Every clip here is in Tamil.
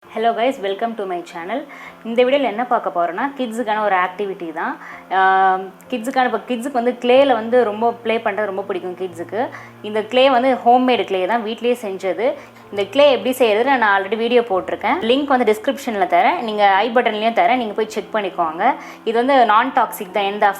Hello guys, welcome to my channel. இந்த வீடியோல என்ன பார்க்க போறோம்னா கிட்ஸ்க்கான ஒரு ஆக்டிவிட்டி தான். கிட்ஸ்க்கு வந்து க்ளேல வந்து ரொம்ப ப்ளே பண்றது ரொம்ப பிடிக்கும் கிட்ஸ்க்கு. இந்த க்ளே வந்து ஹோம்மேட் க்ளே தான், வீட்லயே செஞ்சது. இந்த க்ளே எப்படி செய்யறது நான் ஆல்ரெடி வீடியோ போட்டிருக்கேன். லிங்க் வந்து டிஸ்கிரிப்ஷன்ல தரேன். நீங்க ஐ பட்டன்லயும் தரேன். நீங்க போய் செக் பண்ணிக்கோங்க. இது வந்து நான் டாக்ஸிக் தான். எந்த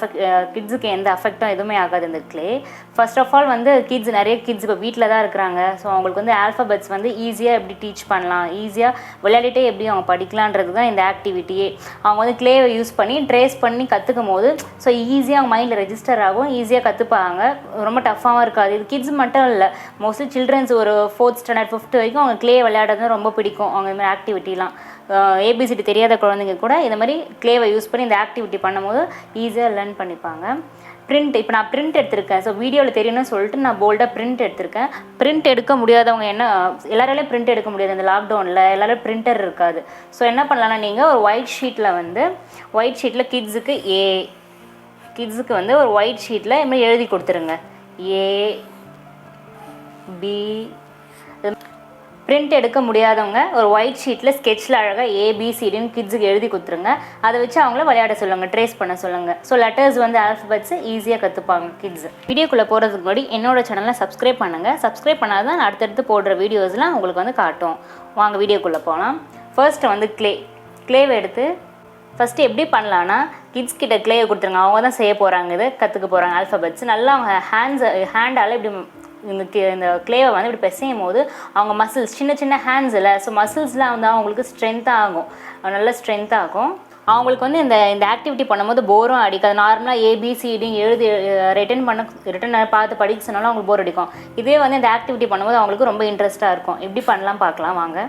கிட்ஸ்க்கு எந்த அஃபெக்டும் எதுவுமே ஆகாது இந்த க்ளே. ஃபர்ஸ்ட் ஆஃப் ஆல் வந்து நிறைய கிட்ஸ் இப்போ வீட்டில் தான் இருக்கிறாங்க. ஸோ அவங்களுக்கு வந்து ஆல்ஃபபெட்ஸ் வந்து ஈஸியாக எப்படி டீச் பண்ணலாம், ஈஸியாக விளையாடிட்டே எப்படி அவங்க படிக்கலான்றது தான் இந்த ஆக்டிவிட்டியே. அவங்க வந்து க்ளேவை யூஸ் பண்ணி ட்ரேஸ் பண்ணி கற்றுக்கும் போது ஸோ ஈஸியாக அவங்க மைண்டில் ரெஜிஸ்டர் ஆகும், ஈஸியாக கற்றுப்பாங்க. ரொம்ப டஃப்பாகவும் இருக்காது. இது கிட்ஸ் மட்டும் இல்லை, மோஸ்ட்லி சில்ட்ரன்ஸ் ஒரு 4th ஸ்டாண்டர்ட் 5th வரைக்கும் அவங்க க்ளே விளையாடுறது ரொம்ப பிடிக்கும். அவங்க இந்த மாதிரி ஆக்டிவிட்டிலாம் ஏபிசிடி தெரியாத குழந்தைங்க கூட இந்த மாதிரி க்ளேவை யூஸ் பண்ணி இந்த ஆக்டிவிட்டி பண்ணும்போது ஈஸியாக லேர்ன் பண்ணிப்பாங்க. பிரிண்ட் இப்போ நான் பிரிண்ட் எடுத்திருக்கேன். ஸோ வீடியோவில் தெரியணும்னு சொல்லிட்டு நான் போல்டாக பிரிண்ட் எடுத்திருக்கேன். பிரிண்ட் எடுக்க முடியாதவங்க எல்லாராலையும் பிரிண்ட் எடுக்க முடியாது. இந்த லாக்டவுனில் எல்லாரும் பிரிண்டர் இருக்காது. ஸோ என்ன பண்ணலாம்னா நீங்கள் ஒரு ஒயிட் ஷீட்டில் கிட்ஸுக்கு வந்து ஒரு ஒயிட் ஷீட்டில் இது மாதிரி எழுதி கொடுத்துருங்க. A B. பிரிண்ட் எடுக்க முடியாதவங்க ஒரு ஒயிட் ஷீட்டில் ஸ்கெட்சில் அழகாக ABCDன்னு கிட்ஸுக்கு எழுதி கொடுத்துருங்க. அதை வச்சு அவங்கள விளையாட சொல்லுங்கள், ட்ரேஸ் பண்ண சொல்லுங்கள். ஸோ லெட்டர்ஸ் வந்து ஆல்ஃபபெட்ஸை ஈஸியாக கற்றுப்பாங்க கிட்ஸ். வீடியோக்குள்ளே போகிறதுக்கு முன்னாடி என்னோட சேனலை சப்ஸ்கிரைப் பண்ணுங்கள். சப்ஸ்கிரைப் பண்ணால் தான் அடுத்தடுத்து போடுற வீடியோஸ்லாம் உங்களுக்கு வந்து காட்டும். வாங்க வீடியோக்குள்ளே போகலாம். ஃபர்ஸ்ட்டு வந்து க்ளேவை எடுத்து ஃபஸ்ட்டு எப்படி பண்ணலான்னா கிட்ஸ் கிட்ட க்ளேவை கொடுத்துருங்க. அவங்க தான் செய்ய போகிறாங்க, இதை கற்றுக்க போகிறாங்க ஆல்ஃபபெட்ஸ். நல்லா அவங்க ஹேண்டால் இப்படி இந்த க்ளேவை வந்து இப்படி பிசையும் போது அவங்க மசில்ஸ் சின்ன ஹேண்ட்ஸில், ஸோ மசில்ஸ்லாம் வந்து அவங்களுக்கு ஸ்ட்ரென்த்தாக ஆகும், நல்ல ஸ்ட்ரென்த்தாக ஆகும். அவங்களுக்கு வந்து இந்த ஆக்டிவிட்டி பண்ணும்போது போரும் அடிக்காது. நார்மலாக ABCD எழுதி ரிட்டன் பார்த்து படிக்க சொன்னாலும் அவங்களுக்கு போர் அடிக்கும். இதே வந்து இந்த ஆக்டிவிட்டி பண்ணும்போது அவங்களுக்கு ரொம்ப இன்ட்ரெஸ்ட்டாக இருக்கும். எப்படி பண்ணலாம் பார்க்கலாம் வாங்க.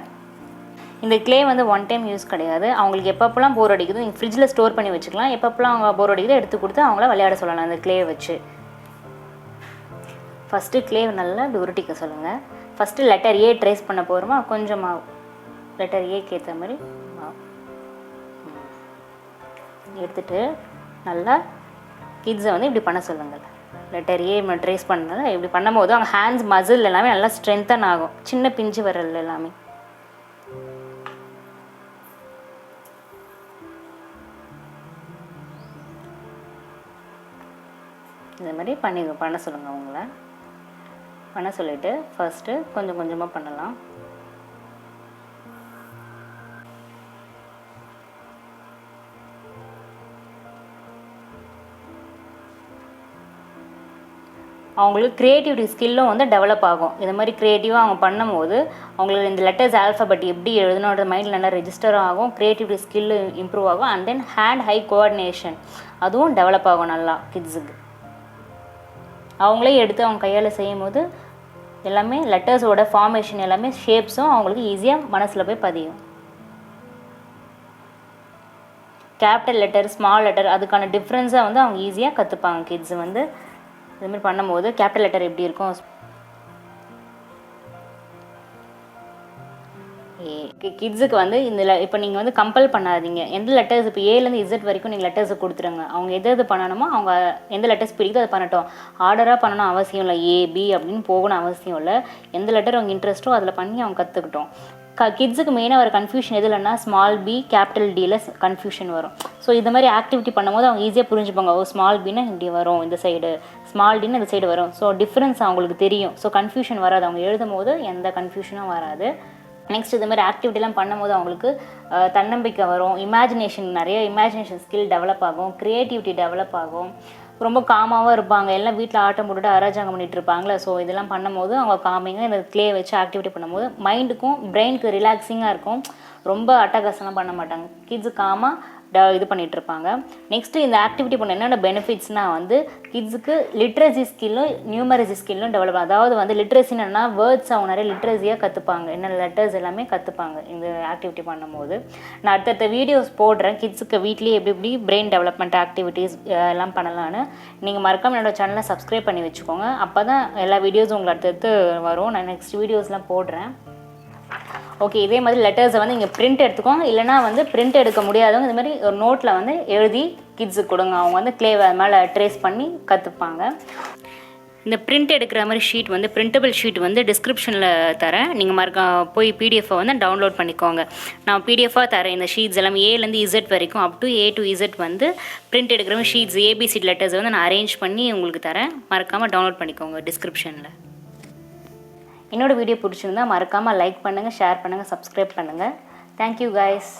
இந்த க்ளே வந்து ஒன் டைம் யூஸ் கிடையாது. அவங்களுக்கு எப்பப்போலாம் போர் அடிக்குது நீங்கள் ஃப்ரிட்ஜில் ஸ்டோர் பண்ணி வச்சுக்கலாம். எப்பப்போலாம் அவங்க போர் அடிக்குதோ எடுத்து கொடுத்து அவங்கள விளையாட சொல்லலாம் இந்த க்ளேவை வச்சு. ஃபஸ்ட்டு க்ளேவை நல்லா உருட்டிக்க சொல்லுங்கள். ஃபஸ்ட்டு லெட்டர் A ட்ரேஸ் பண்ண போகிறோமா, கொஞ்சம் மாவு லெட்டர் Aக்கு ஏற்ற மாதிரி மாவு எடுத்துகிட்டு நல்லா கிட்ஸை வந்து இப்படி பண்ண சொல்லுங்கள். லெட்டர் A ட்ரேஸ் பண்ணனால இப்படி பண்ணும்போது அவங்க ஹேண்ட்ஸ் மசில் எல்லாமே நல்லா ஸ்ட்ரென்தன் ஆகும். சின்ன பிஞ்சு விரல் எல்லாமே இந்த மாதிரி பண்ண சொல்லுங்கள். அவங்கள பண்ண சொல்லிவிட்டு ஃபஸ்ட்டு கொஞ்சம் கொஞ்சமாக பண்ணலாம். அவங்களுக்கு க்ரியேட்டிவிட்டி ஸ்கில்லும் வந்து டெவலப் ஆகும். இந்த மாதிரி க்ரியேட்டிவாக அவங்க பண்ணும்போது அவங்களுக்கு இந்த லெட்டர்ஸ் ஆல்ஃபபெட் எப்படி எழுதணுன்ற மைண்டில் நல்லா ரெஜிஸ்டர் ஆகும், க்ரியேட்டிவிட்டி ஸ்கில்லு இம்ப்ரூவ் ஆகும். And then hand high coordination அதுவும் டெவலப் ஆகும் நல்லா கிட்ஸுக்கு. அவங்களே எடுத்து அவங்க கையால் செய்யும் போது எல்லாமே லெட்டர்ஸோட ஃபார்மேஷன் எல்லாமே ஷேப்ஸும் அவங்களுக்கு ஈஸியாக மனசில் போய் பதியும். கேபிட்டல் லெட்டர், ஸ்மால் லெட்டர் அதுக்கான டிஃப்ரென்ஸை வந்து அவங்க ஈஸியாக கற்றுப்பாங்க கிட்ஸ் வந்து. இதுமாதிரி பண்ணும்போது கேபிட்டல் லெட்டர் எப்படி இருக்கும், கிட்ஸுக்கு வந்து இப்போ நீங்கள் வந்து கம்பல் பண்ணாதீங்க. எந்த லெட்டர்ஸ் இப்போ ஏலேருந்து Z வரைக்கும் நீங்கள் லெட்டர்ஸை கொடுத்துருங்க. அவங்க எது பண்ணணுமோ அவங்க எந்த லெட்டர்ஸ் பிடிக்குதோ அதை பண்ணட்டும். ஆர்டராக பண்ணணும் அவசியம் இல்லை, AB அப்படின்னு போகணும் அவசியம் இல்லை. எந்த லெட்டர் அவங்க இன்ட்ரெஸ்ட்டோ அதில் பண்ணி அவங்க கற்றுக்கிட்டோம். கிட்ஸுக்கு மெயினாக ஒரு கன்ஃபியூஷன் எது இல்லைன்னா ஸ்மால் B கேபிட்டல் Dயில் கன்ஃபியூஷன் வரும். ஸோ இந்த மாதிரி ஆக்டிவிட்டி பண்ணும்போது அவங்க ஈஸியாக புரிஞ்சுப்பாங்க. ஸ்மால் பின்னா இப்படி வரும் இந்த சைடு, ஸ்மால் டின்னு இந்த சைடு வரும். ஸோ டிஃப்ரென்ஸ் அவங்களுக்கு தெரியும். ஸோ கன்ஃபியூஷன் வராது. அவங்க எழுதும் போது எந்த கன்ஃபியூஷனும் வராது. நெக்ஸ்ட் இது மாதிரி ஆக்டிவிட்டிலாம் பண்ணும்போது அவங்களுக்கு தன்னம்பிக்கை வரும், நிறைய இமேஜினேஷன் ஸ்கில் டெவலப் ஆகும், க்ரியேட்டிவிட்டி டெவலப் ஆகும். ரொம்ப காமாகவும் இருப்பாங்க. எல்லாம் வீட்டில் ஆட்டம் போட்டுட்டு அராஜகம் பண்ணிகிட்டு இருப்பாங்களே. ஸோ இதெல்லாம் பண்ணும்போது அவங்க காமிங்க இந்த க்ளே வச்சு ஆக்டிவிட்டி பண்ணும்போது மைண்டுக்கும் பிரெயினுக்கு ரிலாக்ஸிங்காக இருக்கும். ரொம்ப அட்டகாசம்லாம் பண்ண மாட்டாங்க. கிட்ஸு காமாக இது பண்ணிகிட்ருப்பாங்க. நெக்ஸ்ட்டு இந்த ஆக்டிவிட்டி பண்ண என்னென்ன பெனிஃபிட்ஸ்னால் வந்து கிட்ஸுக்கு லிட்ரஸி ஸ்கில்லும் நியூமரசி ஸ்கில்லும் டெவலப். அதாவது வந்து லிட்ரஸின்னு என்னன்னா வேர்ட்ஸ் அவங்க நிறைய லிட்ரஸியாக கற்றுப்பாங்க. என்னென்ன லெட்டர்ஸ் எல்லாமே கற்றுப்பாங்க இந்த ஆக்டிவிட்டி பண்ணும்போது. நான் அடுத்தடுத்த வீடியோஸ் போடுறேன் கிட்ஸுக்கு வீட்லேயே எப்படி பிரெயின் டெவலப்மெண்ட் ஆக்டிவிட்டீஸ் எல்லாம் பண்ணலான்னு. நீங்கள் மறக்காமல் என்னோடய சேனலை சப்ஸ்கிரைப் பண்ணி வச்சுக்கோங்க. அப்போ தான் எல்லா வீடியோஸும் உங்களுக்கு அடுத்தடுத்து வரும். நான் நெக்ஸ்ட் வீடியோஸ்லாம் போடுறேன். ஓகே, இதே மாதிரி லெட்டர்ஸை வந்து நீங்கள் பிரிண்ட் எடுத்துக்கோங்க. இல்லைனா வந்து பிரிண்ட் எடுக்க முடியாதவங்க இது மாதிரி ஒரு நோட்டில் வந்து எழுதி கிட்ஸுக்கு கொடுங்க. அவங்க வந்து க்ளேவை மேலே ட்ரேஸ் பண்ணி கற்றுப்பாங்க. இந்த பிரிண்ட் எடுக்கிற மாதிரி ஷீட் வந்து பிரிண்டபிள் ஷீட் வந்து டிஸ்கிரிப்ஷனில் தரேன். நீங்கள் போய் பிடிஎஃபை வந்து டவுன்லோட் பண்ணிக்கோங்க. நான் பிடிஎஃபாக தரேன். இந்த ஷீட்ஸ் எல்லாமே ஏலேருந்து இசட் வரைக்கும் up to A to Z வந்து பிரிண்ட் எடுக்கிற மாதிரி ஷீட்ஸ் ஏபிசி லெட்டர்ஸ் வந்து நான் அரேஞ்ச் பண்ணி உங்களுக்கு தரேன். மறக்காமல் டவுன்லோட் பண்ணிக்கோங்க டிஸ்கிரிப்ஷனில். என்னோடய வீடியோ பிடிச்சிருந்தா மறக்காமல் லைக் பண்ணுங்கள், ஷேர் பண்ணுங்கள், சப்ஸ்கிரைப் பண்ணுங்கள். Thank you guys.